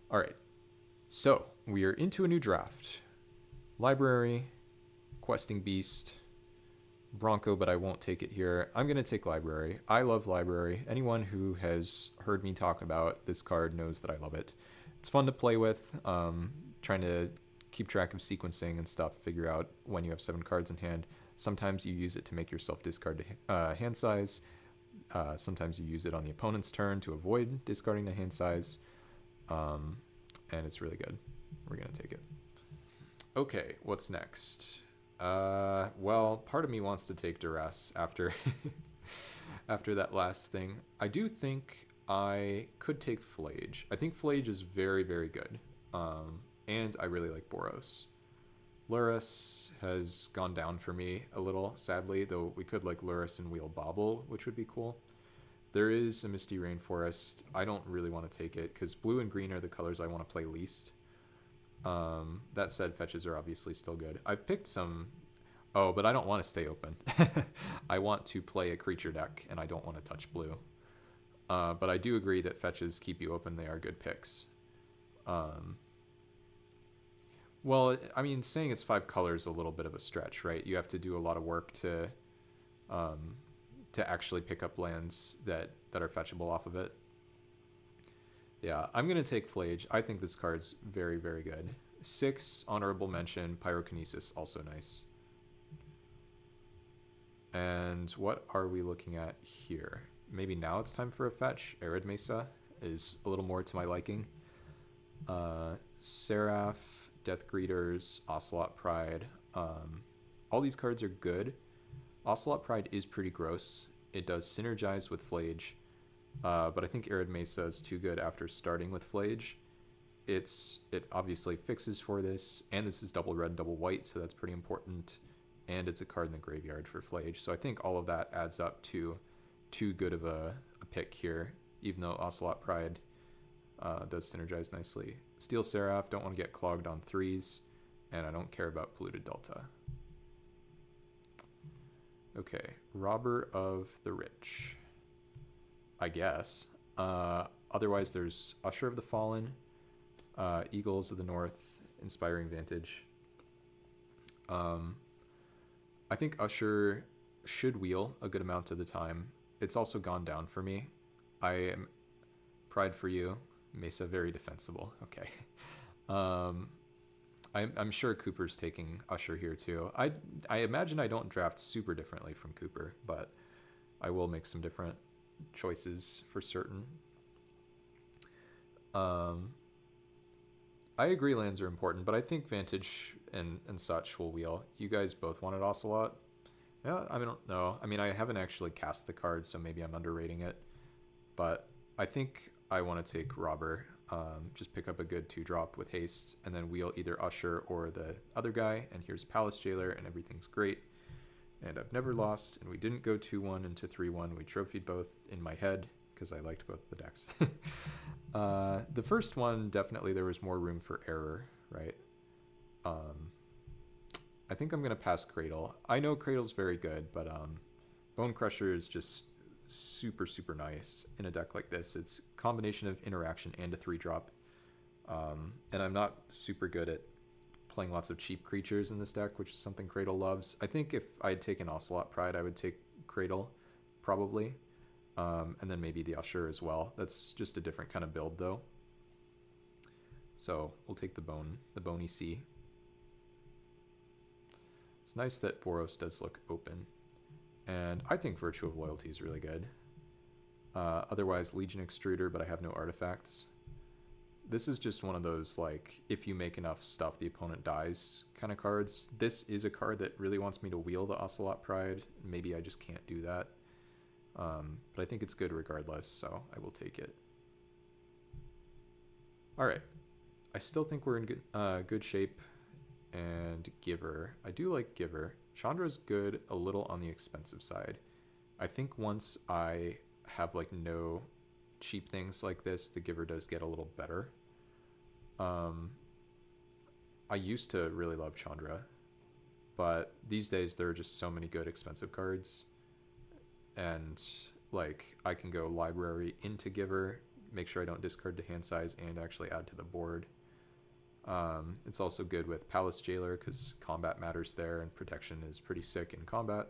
All right, so we are into a new draft. Library, questing beast, Bronco, but I won't take it here. I'm going to take library. I love library. Anyone who has heard me talk about this card knows that I love it. It's fun to play with, trying to keep track of sequencing and stuff, figure out when you have 7 cards in hand. Sometimes you use it to make yourself discard hand size. Sometimes you use it on the opponent's turn to avoid discarding the hand size. And it's really good. We're going to take it. Okay, what's next? Well, part of me wants to take duress after after that last thing. I do think I could take Flage. I think Flage is very, very good. And I really like Boros. Lurrus has gone down for me a little, sadly, though we could like Lurrus and wheel Bobble, which would be cool. There is a Misty Rainforest. I don't really want to take it because blue and green are the colors I want to play least. That said, fetches are obviously still good. I've picked some... Oh, but I don't want to stay open. I want to play a creature deck, and I don't want to touch blue. But I do agree that fetches keep you open. They are good picks. Well, I mean, saying it's 5 colors is a little bit of a stretch, right? You have to do a lot of work to actually pick up lands that are fetchable off of it. Yeah, I'm going to take Flage. I think this card's very, very good. 6, honorable mention. Pyrokinesis, also nice. And what are we looking at here? Maybe now it's time for a fetch. Arid Mesa is a little more to my liking. Seraph, Death Greeters, Ocelot Pride. All these cards are good. Ocelot Pride is pretty gross. It does synergize with Flage. But I think Arid Mesa is too good after starting with Flage. It obviously fixes for this, and this is double red, double white, so that's pretty important. And it's a card in the graveyard for Flage. So I think all of that adds up to too good of a pick here, even though Ocelot Pride does synergize nicely. Steel Seraph, don't want to get clogged on 3s, and I don't care about Polluted Delta. Okay, Robber of the Rich, I guess. Otherwise, there's Usher of the Fallen, Eagles of the North, Inspiring Vantage. I think Usher should wheel a good amount of the time. It's also gone down for me. I am Pride for you. Mesa, very defensible. Okay. I'm sure Cooper's taking Usher here too. I imagine I don't draft super differently from Cooper, but I will make some different choices for certain. I agree lands are important, but I think Vantage and such will wheel. You guys both wanted Ocelot? Yeah, I don't know. I mean, I haven't actually cast the card, so maybe I'm underrating it. But I think I want to take Robber. Just pick up a good 2-drop with haste, and then wheel either Usher or the other guy, and here's Palace Jailer, and everything's great. And I've never lost, and we didn't go 2-1 into 3-1. We trophied both in my head, because I liked both the decks. The first one, definitely there was more room for error, right? I think I'm going to pass Cradle. I know Cradle's very good, but Bone Crusher is just super, super nice in a deck like this. It's a combination of interaction and a 3-drop. And I'm not super good at playing lots of cheap creatures in this deck, which is something Cradle loves. I think if I had taken Ocelot Pride, I would take Cradle, probably. And then maybe the Usher as well. That's just a different kind of build, though. So we'll take the Bony C. It's nice that Boros does look open. And I think Virtue of Loyalty is really good. Otherwise, Legion Extruder, but I have no artifacts. This is just one of those, like, if you make enough stuff, the opponent dies kind of cards. This is a card that really wants me to wheel the Ocelot Pride. Maybe I just can't do that. But I think it's good regardless, so I will take it. All right. I still think we're in good shape. And Giver. I do like Giver. Chandra's good, a little on the expensive side. I think once I have like no cheap things like this, the Giver does get a little better. I used to really love Chandra, but these days there are just so many good expensive cards. And like I can go library into Giver, make sure I don't discard to hand size and actually add to the board. It's also good with Palace Jailer because combat matters there and protection is pretty sick in combat.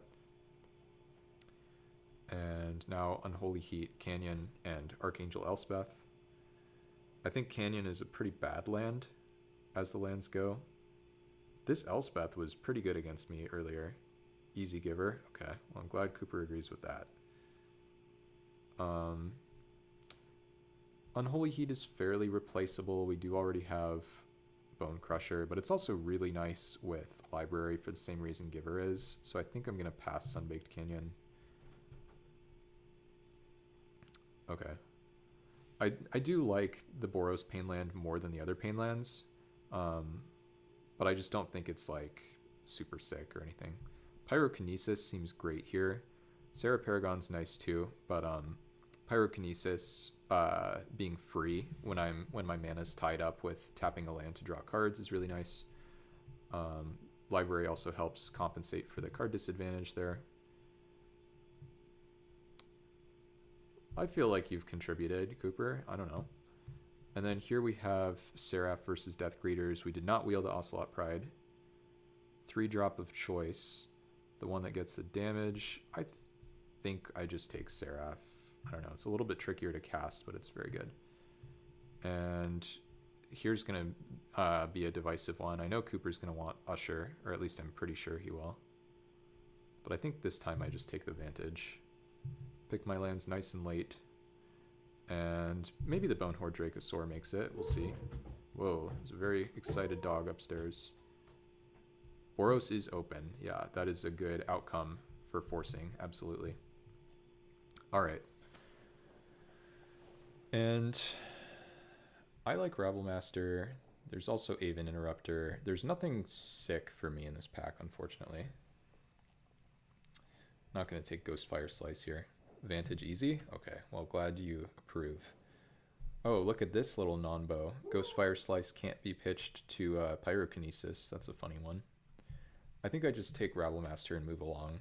And now Unholy Heat, Canyon, and Archangel Elspeth. I think Canyon is a pretty bad land as the lands go. This Elspeth was pretty good against me earlier. Easy giver. Okay, well, I'm glad Cooper agrees with that. Unholy Heat is fairly replaceable. We do already have Bone Crusher, but it's also really nice with Library for the same reason Giver is. So I think I'm going to pass Sunbaked Canyon. Okay. I do like the Boros Painland more than the other Painlands, but I just don't think it's like super sick or anything. Pyrokinesis seems great here. Sarah Paragon's nice too, but Pyrokinesis being free when my mana's tied up with tapping a land to draw cards is really nice. Library also helps compensate for the card disadvantage there. I feel like you've contributed, Cooper. I don't know. And then here we have Seraph versus Death Greeters. We did not wheel the Ocelot Pride. 3-drop of choice. The one that gets the damage. I think I just take Seraph. I don't know. It's a little bit trickier to cast, but it's very good. And here's going to be a divisive one. I know Cooper's going to want Usher, or at least I'm pretty sure he will. But I think this time I just take the Vantage. Pick my lands nice and late. And maybe the Bonehorde Dracosaur makes it. We'll see. Whoa, there's a very excited dog upstairs. Boros is open. Yeah, that is a good outcome for forcing. Absolutely. All right. And I like Rabblemaster. There's also Aven Interrupter. There's nothing sick for me in this pack, unfortunately. Not going to take Ghostfire Slice here. Vantage easy? Okay, well, glad you approve. Oh, look at this little non-bow. Ghostfire Slice can't be pitched to Pyrokinesis. That's a funny one. I think I just take Rabblemaster and move along.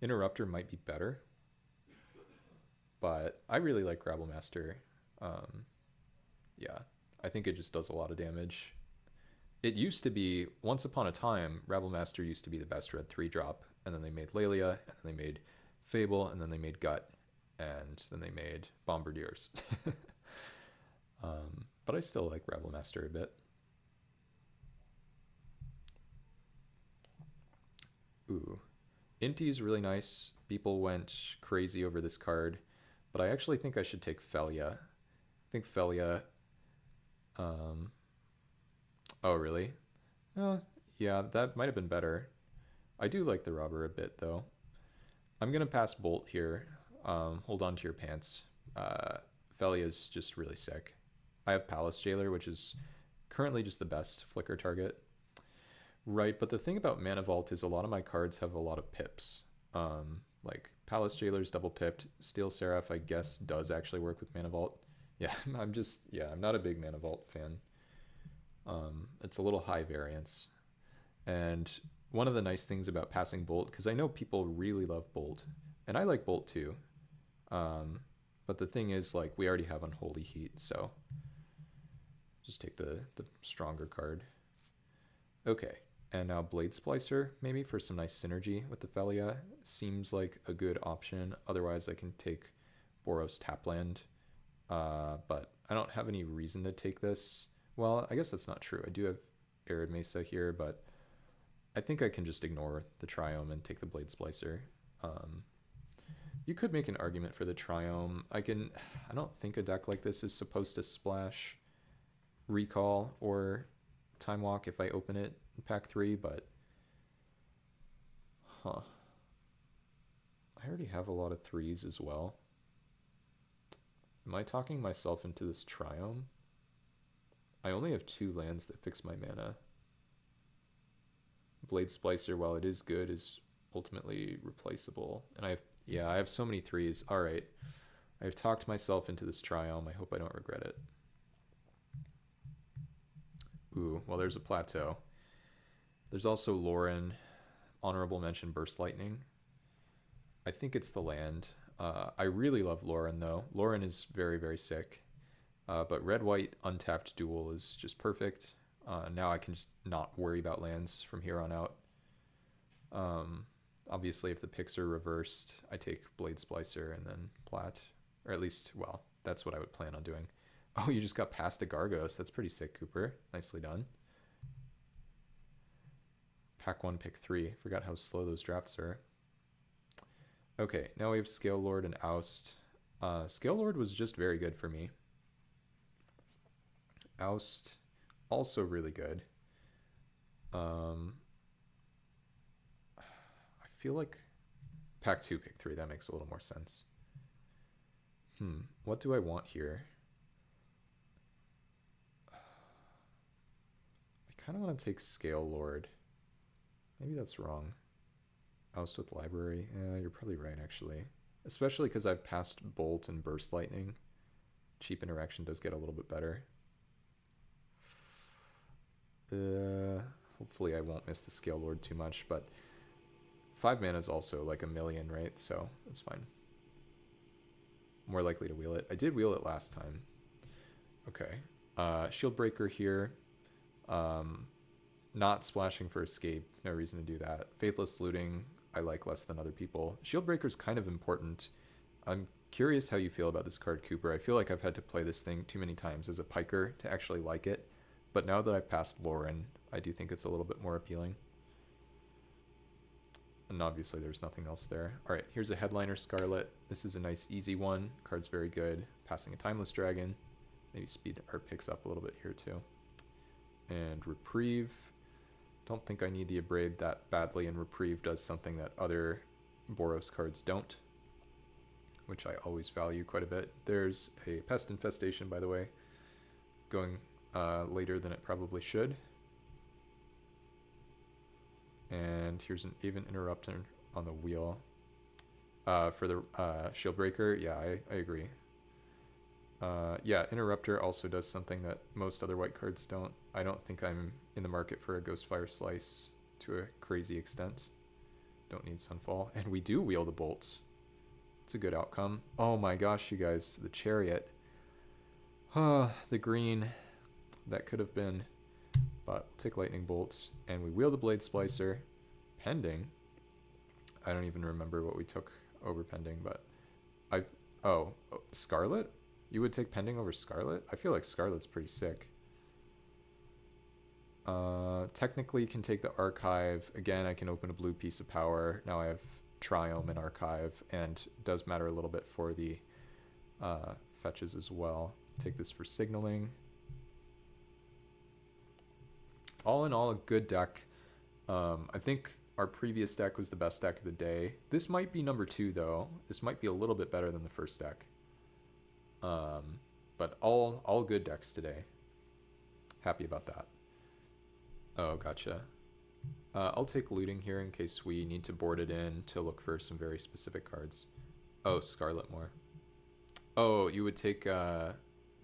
Interrupter might be better, but I really like Rabblemaster. Yeah, I think it just does a lot of damage. It used to be, once upon a time, Rabblemaster used to be the best red 3-drop, and then they made Lelia, and then they made Fable, and then they made Gut, and then they made Bombardiers. But I still like Rabblemaster a bit. Ooh. Inti is really nice. People went crazy over this card, but I actually think I should take Felia. I think Felia... Oh, really? Yeah, that might have been better. I do like the Robber a bit, though. I'm going to pass Bolt here. Hold on to your pants. Felia is just really sick. I have Palace Jailer, which is currently just the best flicker target. Right, but the thing about Mana Vault is a lot of my cards have a lot of pips. Like Palace Jailer's double pipped. Steel Seraph, I guess, does actually work with Mana Vault. Yeah, I'm not a big Mana Vault fan. It's a little high variance. And one of the nice things about passing Bolt, because I know people really love Bolt, and I like Bolt too. But the thing is, like, we already have Unholy Heat, so just take the stronger card. Okay, and now Blade Splicer, maybe, for some nice synergy with the Felia. Seems like a good option. Otherwise, I can take Boros Tapland, but I don't have any reason to take this. Well, I guess that's not true. I do have Arid Mesa here, but I think I can just ignore the Triome and take the Blade Splicer. You could make an argument for the Triome. I don't think a deck like this is supposed to splash Recall or Time Walk if I open it in pack 3, but I already have a lot of 3s as well. Am I talking myself into this Triome? I only have 2 lands that fix my mana. Blade Splicer, while it is good, is ultimately replaceable. And I have so many 3s. All right. I've talked myself into this Triome. I hope I don't regret it. Ooh, well, there's a Plateau. There's also Lauren. Honorable mention Burst Lightning. I think it's the land. I really love Lauren, though. Lauren is very, very sick. But red-white untapped duel is just perfect. Now I can just not worry about lands from here on out. Obviously, if the picks are reversed, I take Blade Splicer and then Plat. Or at least, well, that's what I would plan on doing. Oh, you just got past a Gargos. That's pretty sick, Cooper. Nicely done. Pack 1, pick 3. Forgot how slow those drafts are. Okay, now we have Scale Lord and Oust. Scale Lord was just very good for me. Oust, also really good. I feel like pack 2, pick 3. That makes a little more sense. What do I want here? I kind of want to take Scale Lord. Maybe that's wrong. Oust with Library. Yeah, you're probably right, actually. Especially because I've passed Bolt and Burst Lightning. Cheap Interaction does get a little bit better. Hopefully I won't miss the Scale Lord too much, but 5 mana is also like 1,000,000, right? So that's fine. More likely to wheel it. I did wheel it last time. Okay. Shield Breaker here. Not splashing for escape. No reason to do that. Faithless Looting I like less than other people. Shield Breaker is kind of important. I'm curious how you feel about this card, Cooper. I feel like I've had to play this thing too many times as a piker to actually like it. But now that I've passed Lauren, I do think it's a little bit more appealing. And obviously there's nothing else there. Alright, here's a Headliner Scarlet. This is a nice easy one. Card's very good. Passing a Timeless Dragon. Maybe speed our picks up a little bit here too. And Reprieve. Don't think I need the Abrade that badly, and Reprieve does something that other Boros cards don't, which I always value quite a bit. There's a Pest Infestation, by the way, going later than it probably should. And here's an even Interrupter on the wheel. For the Shield Breaker, yeah, I agree. Yeah, Interrupter also does something that most other white cards don't. I don't think I'm in the market for a Ghostfire Slice to a crazy extent. Don't need Sunfall. And we do wheel the Bolt. It's a good outcome. Oh my gosh, you guys, the Chariot. The green. That could have been. But we'll take Lightning Bolts. And we wheel the Blade Splicer. Pending. I don't even remember what we took over Pending, but oh, Scarlet? You would take Pending over Scarlet? I feel like Scarlet's pretty sick. Technically, you can take the Archive. Again, I can open a blue piece of power. Now I have Triome and Archive, and it does matter a little bit for the fetches as well. Take this for signaling. All in all, a good deck. I think our previous deck was the best deck of the day. This might be number 2, though. This might be a little bit better than the first deck. But all good decks today. Happy about that. Oh, gotcha. I'll take Looting here in case we need to board it in to look for some very specific cards. Oh, Scarlet more. Oh, you would take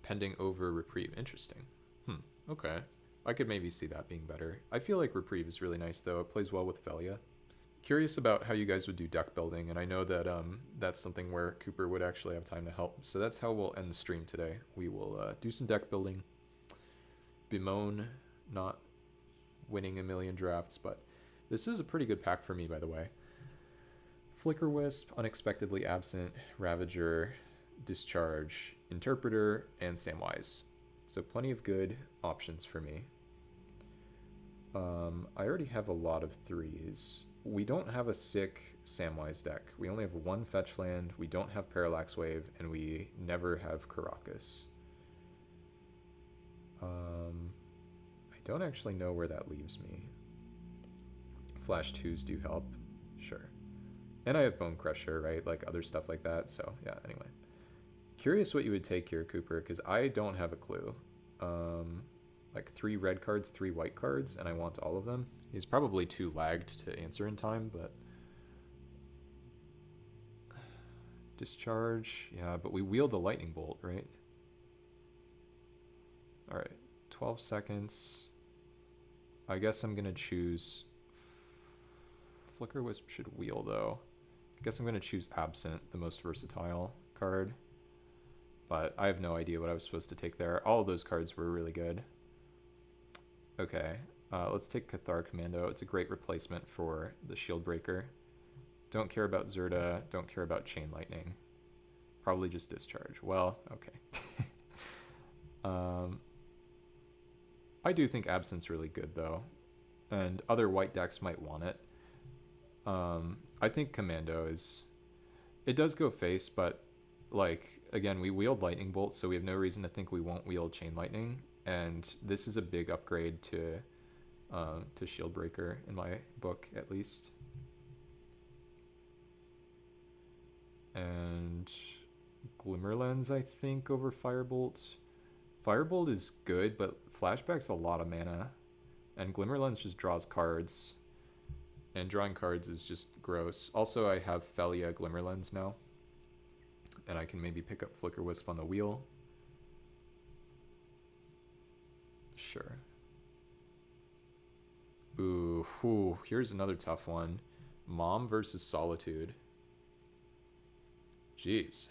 Pending over Reprieve. Interesting. Okay. I could maybe see that being better. I feel like Reprieve is really nice, though. It plays well with Velia. Curious about how you guys would do deck building, and I know that that's something where Cooper would actually have time to help. So that's how we'll end the stream today. We will do some deck building. Bemoan not winning 1,000,000 drafts, but this is a pretty good pack for me, by the way. Flicker Wisp, Unexpectedly Absent, Ravager, Discharge, Interpreter, and Samwise. So plenty of good options for me. I already have a lot of 3s. We don't have a sick Samwise deck. We only have 1 fetch land, we don't have Parallax Wave, and we never have Caracas. I don't actually know where that leaves me. Flash 2s do help, sure. And I have Bone Crusher, right? Like other stuff like that, so yeah, anyway. Curious what you would take here, Cooper, because I don't have a clue. Like 3 red cards, 3 white cards, and I want all of them. He's probably too lagged to answer in time, but... Discharge, yeah, but we wield the Lightning Bolt, right? Alright, 12 seconds. I guess I'm going to choose... Flicker Wisp should wheel, though. Guess I'm going to choose Absent, the most versatile card. But I have no idea what I was supposed to take there. All of those cards were really good. Okay, let's take Cathar Commando. It's a great replacement for the Shield Breaker. Don't care about Zerta. Don't care about Chain Lightning. Probably just Discharge. Well, okay. I do think Absent's really good, though. And other white decks might want it. I think Commando is... It does go face, but, like, again, we wield Lightning Bolt, so we have no reason to think we won't wield Chain Lightning. And this is a big upgrade to Shield Breaker, in my book, at least. And Glimmer Lens, I think, over Firebolt. Firebolt is good, but Flashback's a lot of mana. And Glimmer Lens just draws cards. And drawing cards is just gross. Also, I have Felia Glimmer Lens now. And I can maybe pick up Flicker Wisp on the wheel. Sure. Ooh, here's another tough one. Mom versus Solitude. Jeez.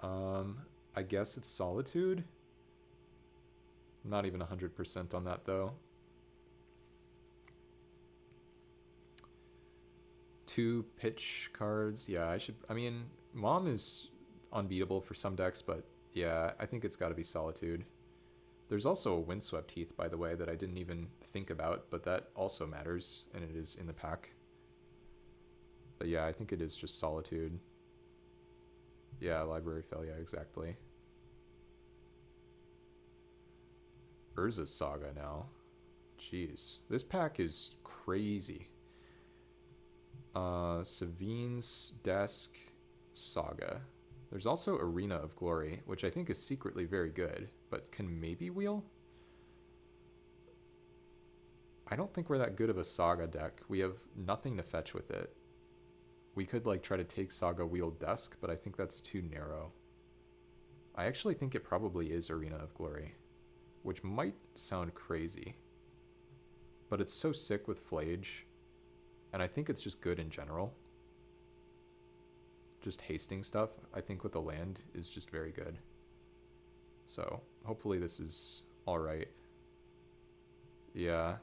I guess it's Solitude. I'm not even 100% on that, though. 2 pitch cards. Yeah, I mean, Mom is unbeatable for some decks, but yeah, I think it's got to be Solitude. There's also a Windswept Heath, by the way, that I didn't even think about, but that also matters, and it is in the pack. But yeah, I think it is just Solitude. Yeah, Library Felia, exactly. Urza's Saga now. Jeez. This pack is crazy. Savine's Desk, Saga. There's also Arena of Glory, which I think is secretly very good, but can maybe wheel? I don't think we're that good of a Saga deck. We have nothing to fetch with it. We could like try to take Saga wheel Desk, but I think that's too narrow. I actually think it probably is Arena of Glory, which might sound crazy, but it's so sick with Flage, and I think it's just good in general. Just hasting stuff, I think with the land is just very good. So hopefully this is all right. Yeah.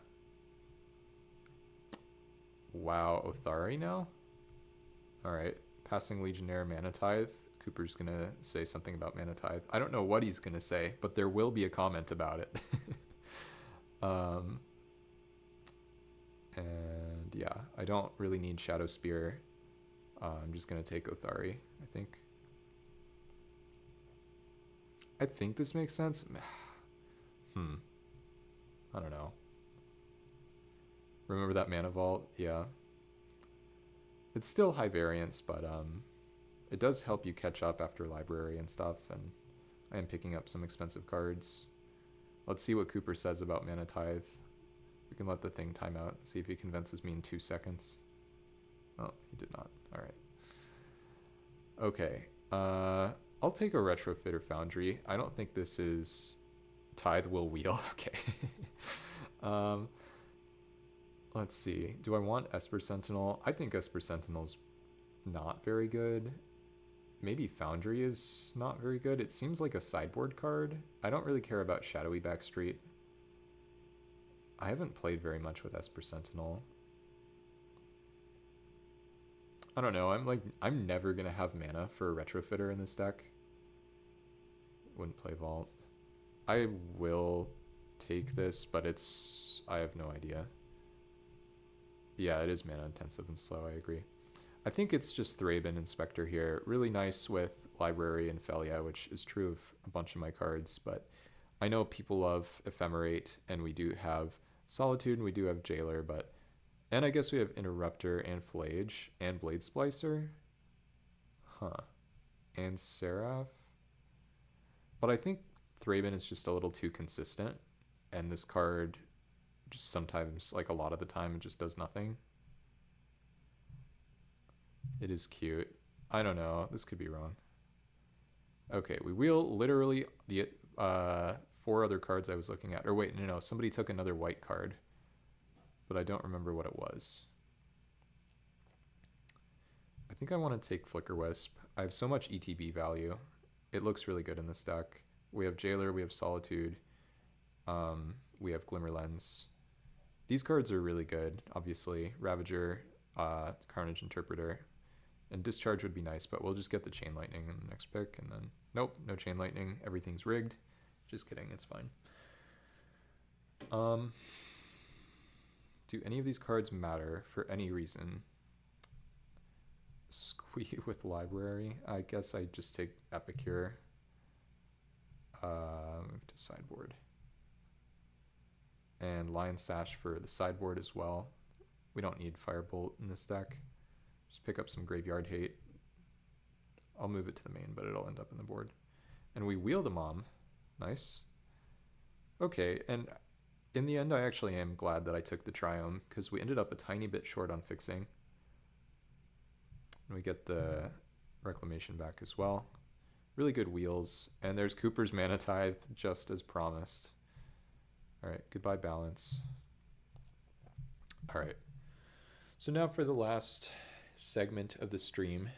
Wow, Othari now? All right, passing Legionnaire Mana Tithe. Cooper's gonna say something about Mana Tithe. I don't know what he's gonna say, but there will be a comment about it. And yeah, I don't really need Shadow Spear. I'm just gonna take Othari, I think. I think this makes sense. I don't know. Remember that Mana Vault? Yeah. It's still high variance, but it does help you catch up after library and stuff, and I am picking up some expensive cards. Let's see what Cooper says about Mana Tithe. We can let the thing time out, see if he convinces me in 2 seconds. Oh, he did not. All right. Okay. I'll take a Retrofitter Foundry. I don't think this is Tithe will wheel. Okay. Let's see. Do I want Esper Sentinel? I think Esper Sentinel's not very good. Maybe Foundry is not very good. It seems like a sideboard card. I don't really care about Shadowy Backstreet. I haven't played very much with Esper Sentinel. I don't know. I'm never gonna have mana for a Retrofitter in this deck. Wouldn't play Vault. I will take this, but I have no idea. Yeah, it is mana intensive and slow, I agree. I think it's just Thraben Inspector here. Really nice with Library and Felia, which is true of a bunch of my cards, but I know people love Ephemerate, and we do have Solitude, and we do have Jailer, but... And I guess we have Interrupter and Flage and Blade Splicer. Huh. And Seraph. But I think Thraben is just a little too consistent, and this card just sometimes, like a lot of the time, it just does nothing. It is cute. I don't know. This could be wrong. Okay, we wheel literally the 4 other cards I was looking at. Or wait, no, somebody took another white card, but I don't remember what it was. I think I want to take Flicker Wisp. I have so much ETB value. It looks really good in this deck. We have Jailer, we have Solitude, we have Glimmer Lens. These cards are really good, obviously. Ravager, Carnage Interpreter, and Discharge would be nice, but we'll just get the Chain Lightning in the next pick, and then, nope, no Chain Lightning, everything's rigged. Just kidding, it's fine. Do any of these cards matter for any reason? Squee with Library. I guess I just take Epicure. Move to sideboard. And Lion Sash for the sideboard as well. We don't need Firebolt in this deck. Just pick up some Graveyard Hate. I'll move it to the main, but it'll end up in the board. And we wheel the Mom. Nice. Okay, and in the end, I actually am glad that I took the Triome, because we ended up a tiny bit short on fixing. And we get the Reclamation back as well. Really good wheels. And there's Cooper's Mana Tithe, just as promised. Alright, goodbye balance. Alright. So now for the last segment of the stream,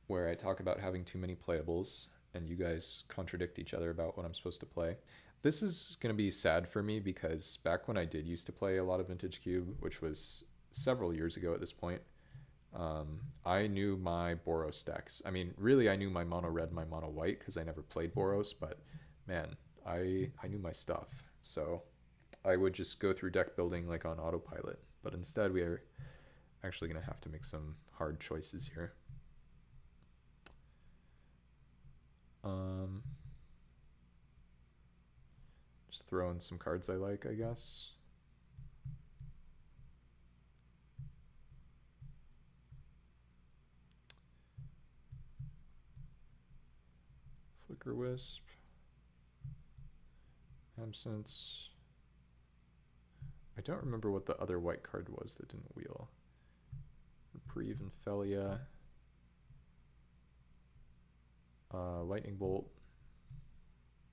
where I talk about having too many playables, and you guys contradict each other about what I'm supposed to play. This is going to be sad for me, because back when I did used to play a lot of Vintage Cube, which was several years ago at this point, I knew my Boros decks. I mean, really, I knew my mono red and my mono white, because I never played Boros, but man, I knew my stuff. So I would just go through deck building like on autopilot, but instead we are actually going to have to make some hard choices here. Just throw in some cards I like, I guess. Flicker Wisp. Absence. I don't remember what the other white card was that didn't wheel. Reprieve and Felia. Lightning Bolt.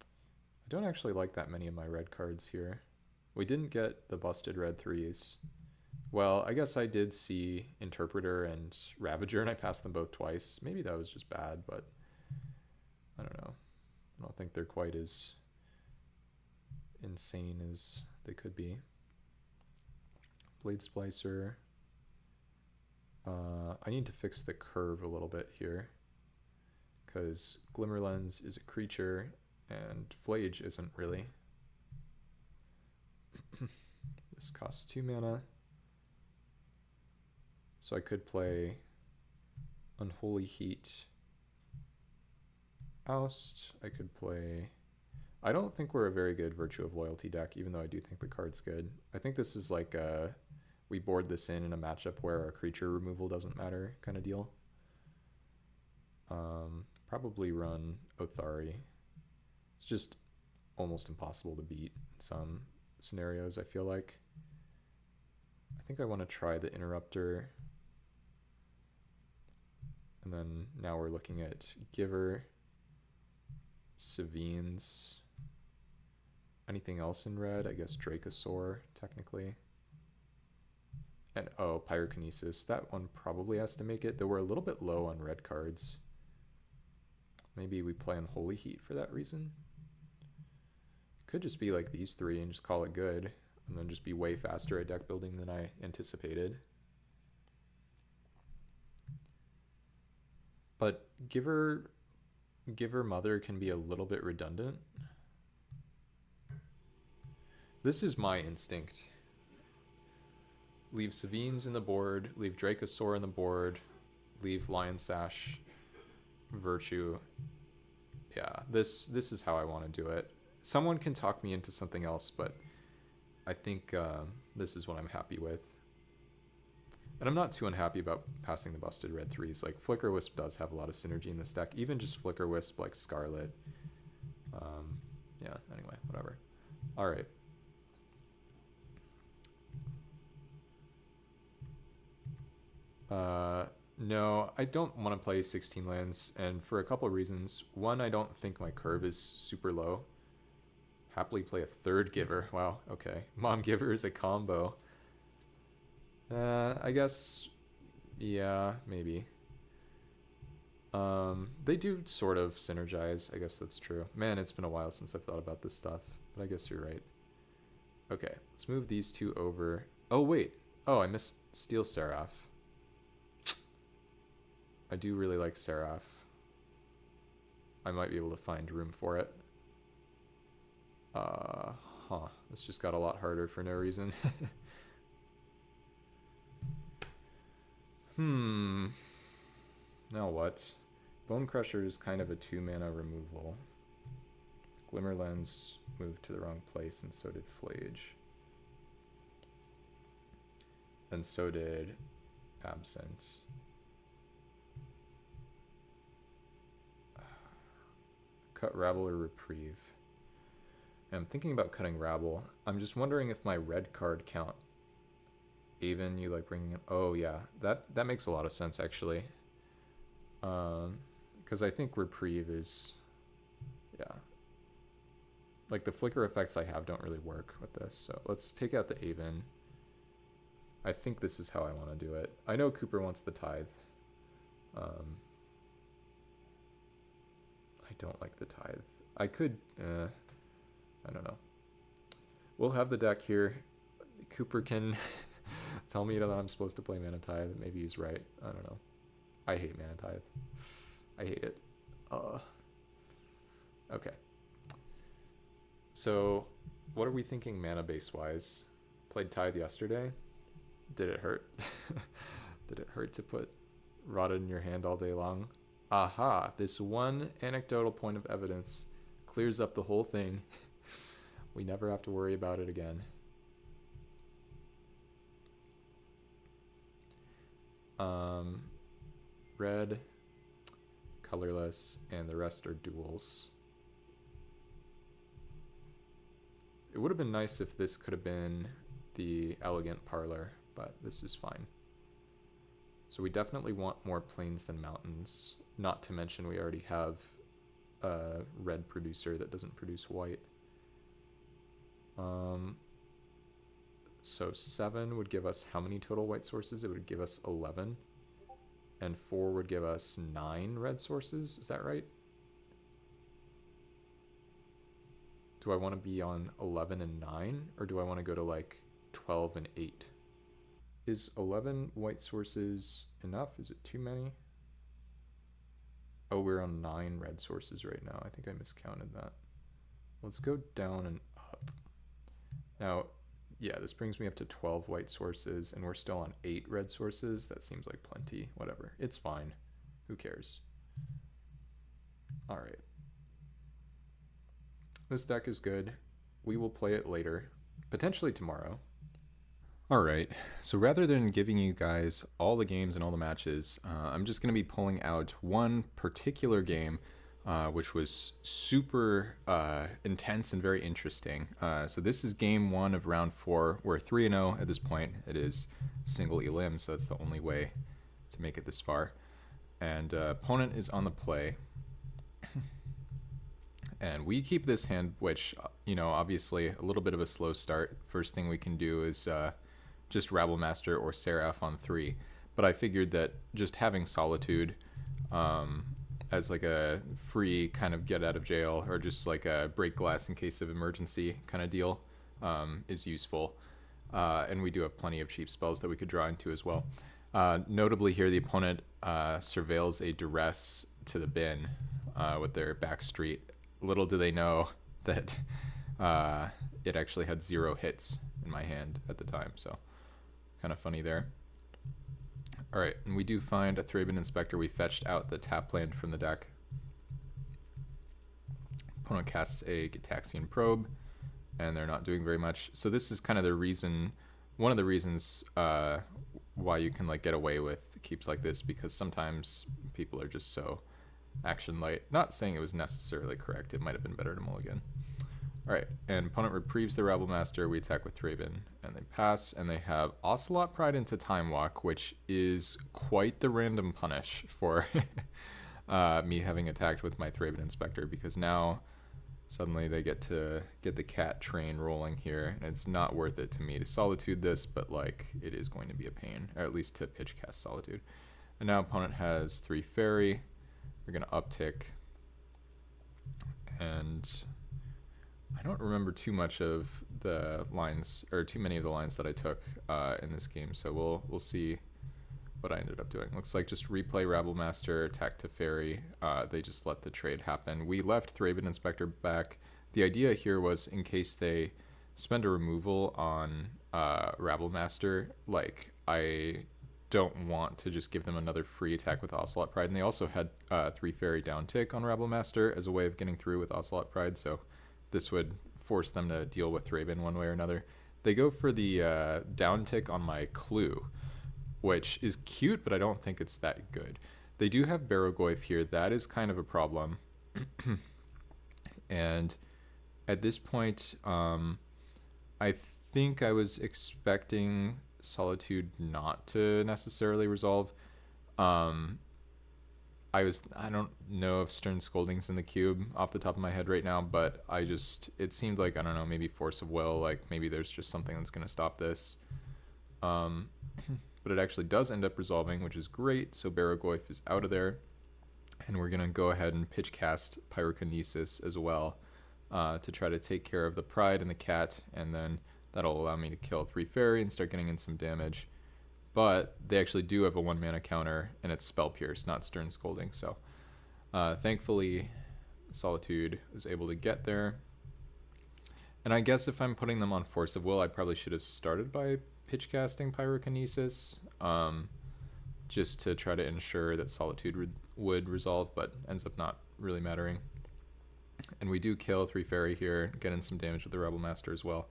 I don't actually like that many of my red cards here. We didn't get the busted red 3s. Well, I guess I did see Interpreter and Ravager, and I passed them both twice. Maybe that was just bad, but I don't know. I don't think they're quite as insane as they could be. Blade Splicer. I need to fix the curve a little bit here, because Glimmer Lens is a creature and Flage isn't really. This costs 2 mana. So I could play Unholy Heat, Oust. I could play... I don't think we're a very good Virtue of Loyalty deck, even though I do think the card's good. I think this is like a, we board this in a matchup where our creature removal doesn't matter kind of deal. Probably run Othari. It's just almost impossible to beat in some scenarios, I feel like. I think I want to try the Interrupter. And then now we're looking at Giver, Savines, anything else in red? I guess Dracosaur, technically. And oh, Pyrokinesis. That one probably has to make it, though we're a little bit low on red cards. Maybe we play Unholy Heat for that reason. Could just be like these three and just call it good, and then just be way faster at deck building than I anticipated. But Giver Mother can be a little bit redundant. This is my instinct. Leave Savines in the board, leave Dracosaur in the board, leave Lion Sash, Virtue. Yeah, this is how I want to do it. Someone can talk me into something else, but I think this is what I'm happy with. And I'm not too unhappy about passing the busted red 3s. Like, Flicker Wisp does have a lot of synergy in this deck. Even just Flicker Wisp, like Scarlet. Yeah, anyway, whatever. Alright. No, I don't want to play 16 lands, and for a couple of reasons. One, I don't think my curve is super low. Happily play a third Giver. Wow, okay. Mom Giver is a combo. I guess, Yeah, maybe. They do sort of synergize. I guess that's true. Man, it's been a while since I've thought about this stuff, but I guess you're right. Okay, let's move these two over. Oh, wait. Oh, I missed Steel Seraph. I do really like Seraph. I might be able to find room for it. This just got a lot harder for no reason. Now what? Bone Crusher is kind of a 2-mana removal. Glimmer Lens moved to the wrong place, and so did Flage. And so did Absent. Cut Rabble or Reprieve. I'm thinking about cutting Rabble. I'm just wondering if my red card count. Even you like bringing in. Oh yeah, that makes a lot of sense actually. Because I think Reprieve is, yeah. Like the flicker effects I have don't really work with this. So let's take out the Aven. I think this is how I want to do it. I know Cooper wants the Tithe. I don't like the Tithe. I could, I don't know. We'll have the deck here. Cooper can tell me that I'm supposed to play Mana Tithe. Maybe he's right. I don't know. I hate Mana Tithe. I hate it. Okay. So, what are we thinking mana base wise? Played Tithe yesterday. Did it hurt? Did it hurt to put Rotted in your hand all day long? Aha! This one anecdotal point of evidence clears up the whole thing. We never have to worry about it again. Red, colorless, and the rest are duals. It would have been nice if this could have been the Elegant Parlor, but this is fine. So we definitely want more plains than mountains, not to mention we already have a red producer that doesn't produce white. So 7 would give us how many total white sources? It would give us 11. And 4 would give us 9 red sources. Is that right? Do I want to be on 11 and 9? Or do I want to go to like 12 and 8? Is 11 white sources enough? Is it too many? Oh, we're on 9 red sources right now. I think I miscounted that. Let's go down and up. Now, yeah, this brings me up to 12 white sources, and we're still on 8 red sources. That seems like plenty. Whatever. It's fine. Who cares? All right. This deck is good. We will play it later, potentially tomorrow. All right, so rather than giving you guys all the games and all the matches, I'm just going to be pulling out one particular game, which was super intense and very interesting. So this is game 1 of round 4. We're 3-0 at this point. It is single elim, so it's the only way to make it this far. And opponent is on the play. And we keep this hand, which, you know, obviously a little bit of a slow start. First thing we can do is just Rabble Master or Seraph on 3. But I figured that just having Solitude as like a free kind of get out of jail, or just like a break glass in case of emergency kind of deal, is useful. And we do have plenty of cheap spells that we could draw into as well. Notably here, the opponent surveils a Duress to the bin with their back street. Little do they know that it actually had 0 hits in my hand at the time, so kind of funny there. All right, and we do find a Thraben Inspector. We fetched out the tap land from the deck. Opponent casts a Gitaxian Probe, and they're not doing very much. So this is kind of the reason, one of the reasons why you can like get away with keeps like this, because sometimes people are just so action light. Not saying it was necessarily correct. It might have been better to mulligan. All right, and opponent reprieves the Rabble Master. We attack with Thraben, and they pass, and they have Ocelot Pride into Time Walk, which is quite the random punish for me having attacked with my Thraben Inspector, because now Suddenly they get to get the cat train rolling here, and it's not worth it to me to Solitude this, but like it is going to be a pain, or at least to pitch cast Solitude. And now opponent has 3 fairy. They're going to uptick. And I don't remember too much of the lines, or too many of the lines that I took in this game, so we'll see what I ended up doing. Looks like just replay Rabble Master, attack to fairy. They just let the trade happen. We left Thraben Inspector back. The idea here was in case they spend a removal on Rabble Master, like I don't want to just give them another free attack with Ocelot Pride. And they also had 3 fairy down tick on Rabble Master as a way of getting through with Ocelot Pride, so this would force them to deal with Thraben one way or another. They go for the down tick on my Clue, which is cute, but I don't think it's that good. They do have Barrogoyf here. That is kind of a problem. And at this point, I think I was expecting Solitude not to necessarily resolve. I don't know if Stern Scolding's in the cube off the top of my head right now, but it seemed like, I don't know, maybe Force of Will, like maybe there's just something that's going to stop this. But it actually does end up resolving, which is great. So Barrogoyf is out of there. And we're going to go ahead and pitch cast Pyrokinesis as well to try to take care of the Pride and the cat. And then that'll allow me to kill 3 fairy and start getting in some damage. But they actually do have a 1 mana counter, and it's Spell Pierce, not Stern Scolding. So thankfully, Solitude was able to get there. And I guess if I'm putting them on Force of Will, I probably should have started by pitch casting Pyrokinesis, just to try to ensure that Solitude would resolve, but ends up not really mattering. And we do kill 3 fairy here, get in some damage with the Rebel Master as well.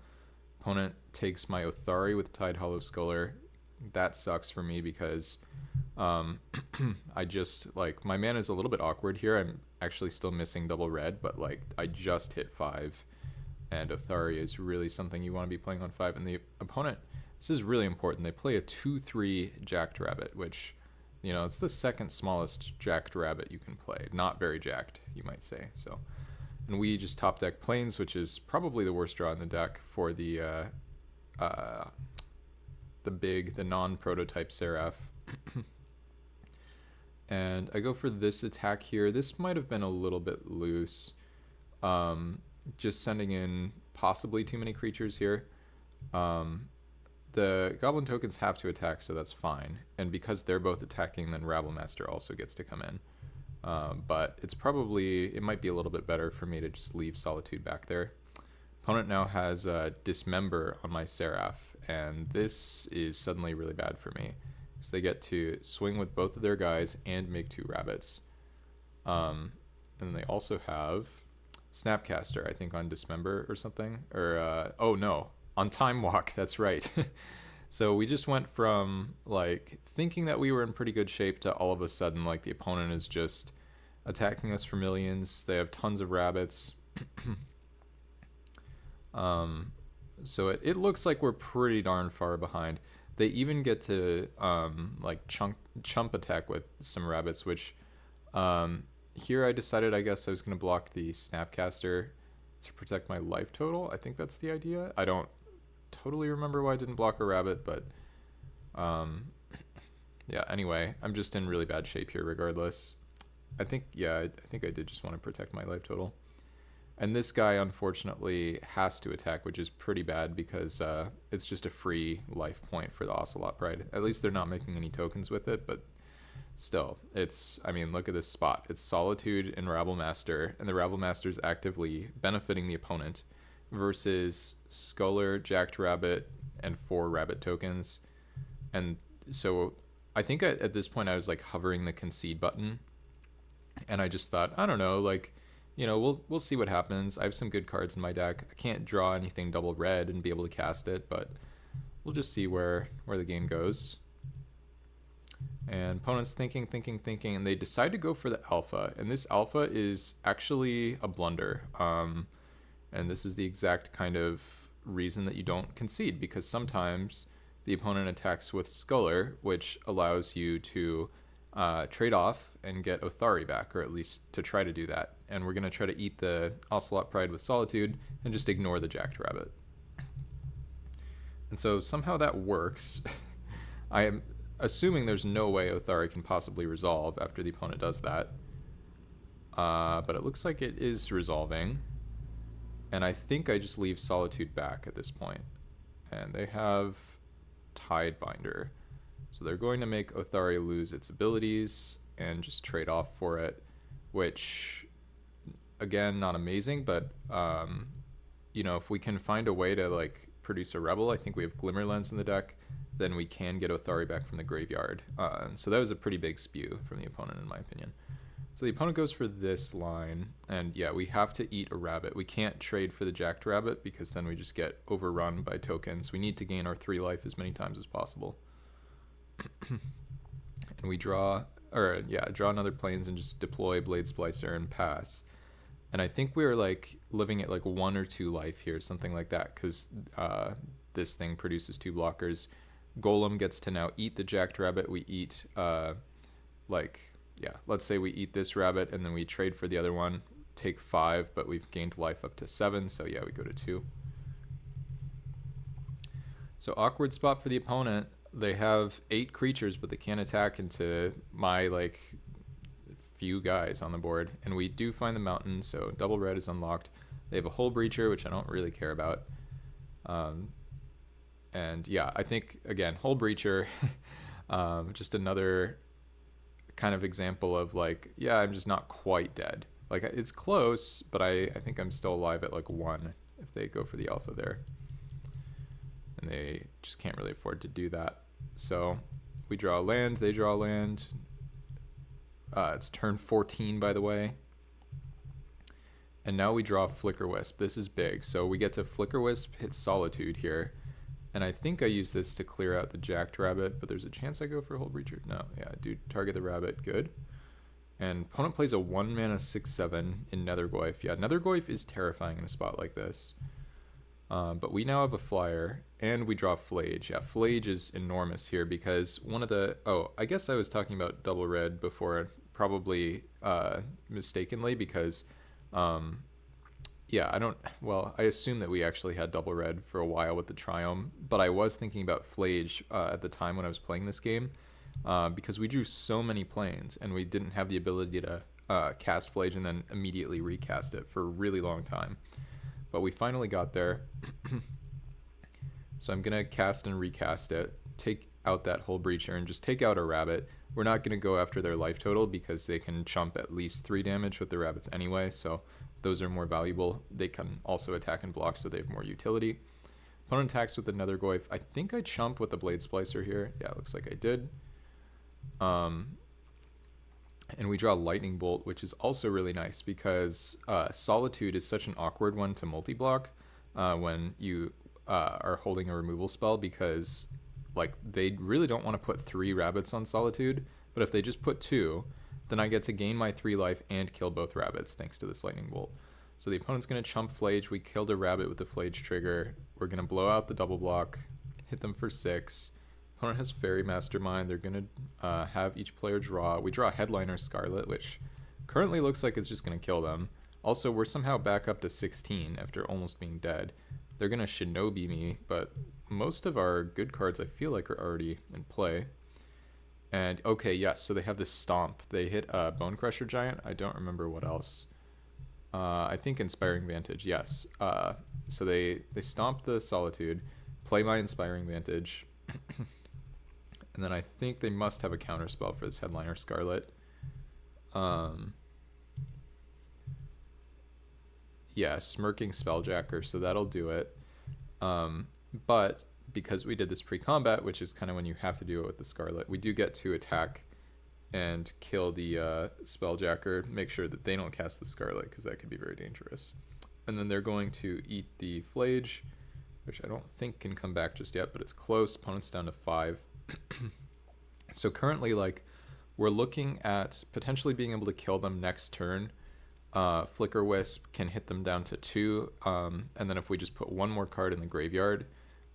Opponent takes my Othari with Tide Hollow Sculler. That sucks for me because I just, like, my mana is a little bit awkward here. I'm actually still missing double red, but like I just hit 5, and Othari is really something you want to be playing on 5. And the opponent, this is really important, they play a 2/3 Jacked Rabbit, which, you know, it's the second smallest Jacked Rabbit you can play. Not very jacked, you might say. So, and we just top deck Plains, which is probably the worst draw in the deck for the non-prototype Seraph. And I go for this attack here. This might have been a little bit loose. Just sending in possibly too many creatures here. The Goblin tokens have to attack, so that's fine. And because they're both attacking, then Rabble Master also gets to come in. But it might be a little bit better for me to just leave Solitude back there. Opponent now has Dismember on my Seraph, and this is suddenly really bad for me. So they get to swing with both of their guys and make 2 rabbits. And then they also have Snapcaster, I think, on Dismember or something. Or, oh no, on Time Walk, that's right. So we just went from, like, thinking that we were in pretty good shape to all of a sudden, like, the opponent is just attacking us for millions. They have tons of rabbits. So it looks like we're pretty darn far behind. They even get to like chump attack with some rabbits, which here I decided I guess I was going to block the Snapcaster to protect my life total. I think that's the idea. I don't totally remember why I didn't block a rabbit, but yeah, anyway, I'm just in really bad shape here regardless. I think I did just want to protect my life total. And this guy, unfortunately, has to attack, which is pretty bad because it's just a free life point for the Ocelot Pride. At least they're not making any tokens with it, but still, I mean, look at this spot. It's Solitude and Rabble Master, and the Rabble Master's actively benefiting the opponent versus Sculler, Jacked Rabbit, and 4 rabbit tokens. And so I think at this point I was like hovering the concede button, and I just thought, I don't know, like, you know, we'll see what happens. I have some good cards in my deck. I can't draw anything double red and be able to cast it, but we'll just see where the game goes. And opponent's thinking, and they decide to go for the alpha. And this alpha is actually a blunder. And this is the exact kind of reason that you don't concede, because sometimes the opponent attacks with Sculler, which allows you to trade off and get Othari back, or at least to try to do that. And we're going to try to eat the Ocelot Pride with Solitude and just ignore the Jacked Rabbit. And so somehow that works. I am assuming there's no way Othari can possibly resolve after the opponent does that. But it looks like it is resolving. And I think I just leave Solitude back at this point. And they have Tidebinder. So they're going to make Othari lose its abilities and just trade off for it, which, again, not amazing, but, you know, if we can find a way to, like, produce a Rebel, I think we have Glimmerlens in the deck, then we can get Othari back from the graveyard. So that was a pretty big spew from the opponent, in my opinion. So the opponent goes for this line, and yeah, we have to eat a rabbit. We can't trade for the Jacked Rabbit because then we just get overrun by tokens. We need to gain our 3 life as many times as possible. And we draw another Plains and just deploy Blade Splicer and pass. And I think we're like living at like 1 or 2 life here, something like that, because this thing produces 2 blockers. Golem gets to now eat the Jacked Rabbit. We eat let's say we eat this rabbit and then we trade for the other one, take 5, but we've gained life up to 7, so yeah, we go to 2. So awkward spot for the opponent. They have 8 creatures, but they can't attack into my like few guys on the board, and we do find the mountain, so double red is unlocked. They have a Hull Breacher, which I don't really care about. And yeah, I think again, Hull Breacher, just another kind of example of like, yeah, I'm just not quite dead. Like, it's close, but I think I'm still alive at like 1 if they go for the alpha there. And they just can't really afford to do that. So we draw a land, they draw a land. It's turn 14, by the way. And now we draw Flicker Wisp. This is big. So we get to Flicker Wisp, hit Solitude here. And I think I use this to clear out the Jacked Rabbit, but there's a chance I go for Hull Breacher. No, yeah, I do target the rabbit. Good. And opponent plays a 1-mana 6/7 in Nethergoyf. Yeah, Nethergoyf is terrifying in a spot like this. But we now have a flyer, and we draw Flage. Yeah, Flage is enormous here because one of the... Oh, I guess I was talking about double red before, probably mistakenly, because... yeah, I assume that we actually had double red for a while with the Triome, but I was thinking about Flage at the time when I was playing this game, because we drew so many planes, and we didn't have the ability to cast Flage and then immediately recast it for a really long time. But we finally got there. So I'm going to cast and recast it, take out that Hull Breacher, and just take out a rabbit. We're not going to go after their life total because they can chump at least 3 damage with the rabbits anyway, so those are more valuable. They can also attack and block, so they have more utility. Opponent attacks with the Nethergoyf. I think I chump with the Blade Splicer here. Yeah, it looks like I did. And we draw Lightning Bolt, which is also really nice because Solitude is such an awkward one to multi-block when you are holding a removal spell, because like they really don't want to put 3 rabbits on Solitude, but if they just put 2, then I get to gain my 3 life and kill both rabbits thanks to this Lightning Bolt. So the opponent's going to chump Flage. We killed a rabbit with the Flage trigger. We're going to blow out the double block, hit them for 6. Opponent has Fairy Mastermind. They're going to have each player draw. We draw Headliner Scarlet, which currently looks like it's just going to kill them. Also, we're somehow back up to 16 after almost being dead. They're going to Shinobi me, but most of our good cards I feel like are already in play. And okay, yes, so they have this Stomp. They hit a Bone Crusher Giant. I don't remember what else. I think Inspiring Vantage, yes. So they stomp the Solitude, play my Inspiring Vantage, and then I think they must have a counterspell for this Headliner Scarlet. Yeah, Smirking Spelljacker, so that'll do it. But because we did this pre-combat, which is kind of when you have to do it with the Scarlet, we do get to attack and kill the Spelljacker, make sure that they don't cast the Scarlet, because that could be very dangerous. And then they're going to eat the Flage, which I don't think can come back just yet, but it's close. Opponent's down to 5. So currently, like, we're looking at potentially being able to kill them next turn. Flicker Wisp can hit them down to 2, and then if we just put 1 more card in the graveyard,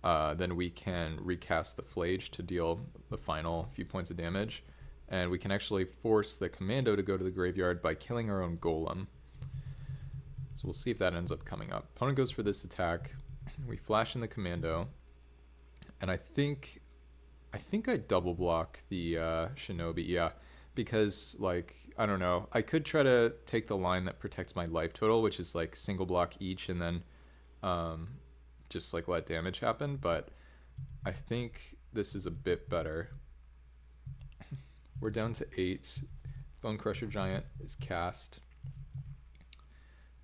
then we can recast the Flage to deal the final few points of damage. And we can actually force the commando to go to the graveyard by killing our own golem. So we'll see if that ends up coming up. Opponent goes for this attack. We flash in the commando. And I think I double block the shinobi, yeah. Because, like, I don't know. I could try to take the line that protects my life total, which is like single block each, and then just like let damage happen. But I think this is a bit better. We're down to 8. Bone Crusher Giant is cast.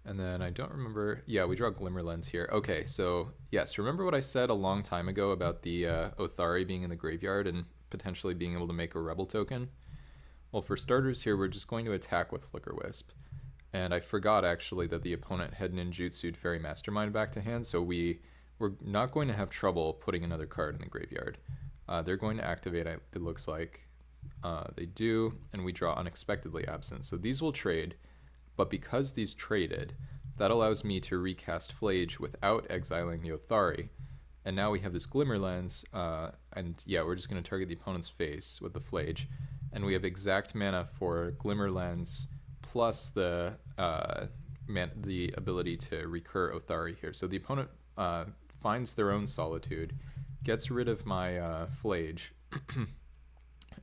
And then I don't remember. Yeah, we draw Glimmer Lens here. Okay, so yes, remember what I said a long time ago about the Othari being in the graveyard and potentially being able to make a Rebel token? Well, for starters here, we're just going to attack with Flicker Wisp. And I forgot actually that the opponent had ninjutsu'd Fairy Mastermind back to hand, so we're not going to have trouble putting another card in the graveyard. They're going to activate, it looks like. They do, and we draw Unexpectedly Absent. So these will trade, but because these traded, that allows me to recast Flage without exiling the Othari. And now we have this Glimmer Lens, and yeah, we're just going to target the opponent's face with the Flage. And we have exact mana for Glimmer Lens plus the ability to recur Othari here. So the opponent finds their own Solitude, gets rid of my Flage,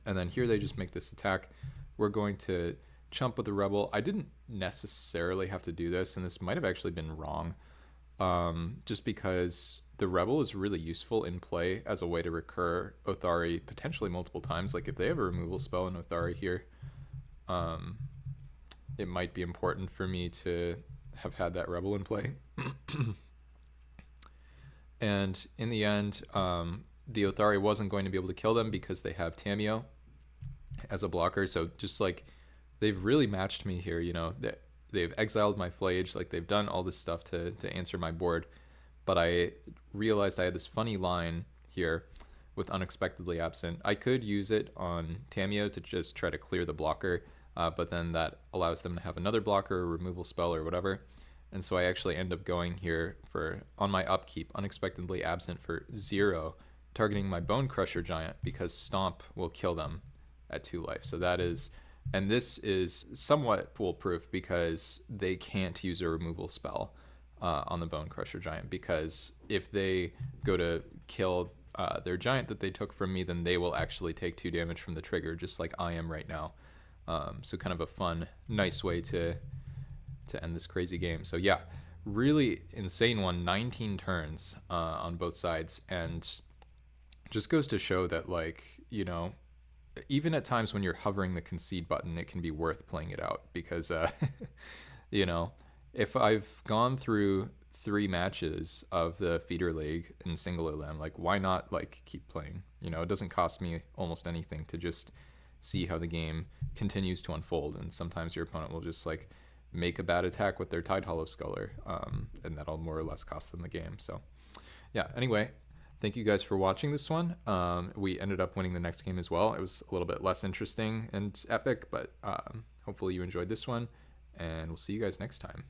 and then here they just make this attack. We're going to chump with the Rebel. I didn't necessarily have to do this, and this might have actually been wrong, just because the Rebel is really useful in play as a way to recur Othari potentially multiple times. Like if they have a removal spell in Othari here, it might be important for me to have had that Rebel in play. And in the end, the Othari wasn't going to be able to kill them because they have Tamio as a blocker. So just like they've really matched me here, you know, they've exiled my Flage, like they've done all this stuff to answer my board. But I realized I had this funny line here with Unexpectedly Absent. I could use it on Tamio to just try to clear the blocker, but then that allows them to have another blocker or removal spell or whatever. And so I actually end up going here for, on my upkeep, Unexpectedly Absent for 0, targeting my Bone Crusher Giant because Stomp will kill them at 2 life. So that is, and this is somewhat foolproof because they can't use a removal spell on the Bone Crusher Giant, because if they go to kill their giant that they took from me, then they will actually take 2 damage from the trigger, just like I am right now. So kind of a fun, nice way to end this crazy game. So yeah, really insane one, 19 turns on both sides, and just goes to show that, like, you know, even at times when you're hovering the concede button, it can be worth playing it out because, you know, if I've gone through 3 matches of the feeder league in single LM, like why not like keep playing? You know, it doesn't cost me almost anything to just see how the game continues to unfold. And sometimes your opponent will just like make a bad attack with their Tide Hollow Sculler, and that'll more or less cost them the game. So yeah, anyway, thank you guys for watching this one. We ended up winning the next game as well. It was a little bit less interesting and epic, but hopefully you enjoyed this one, and we'll see you guys next time.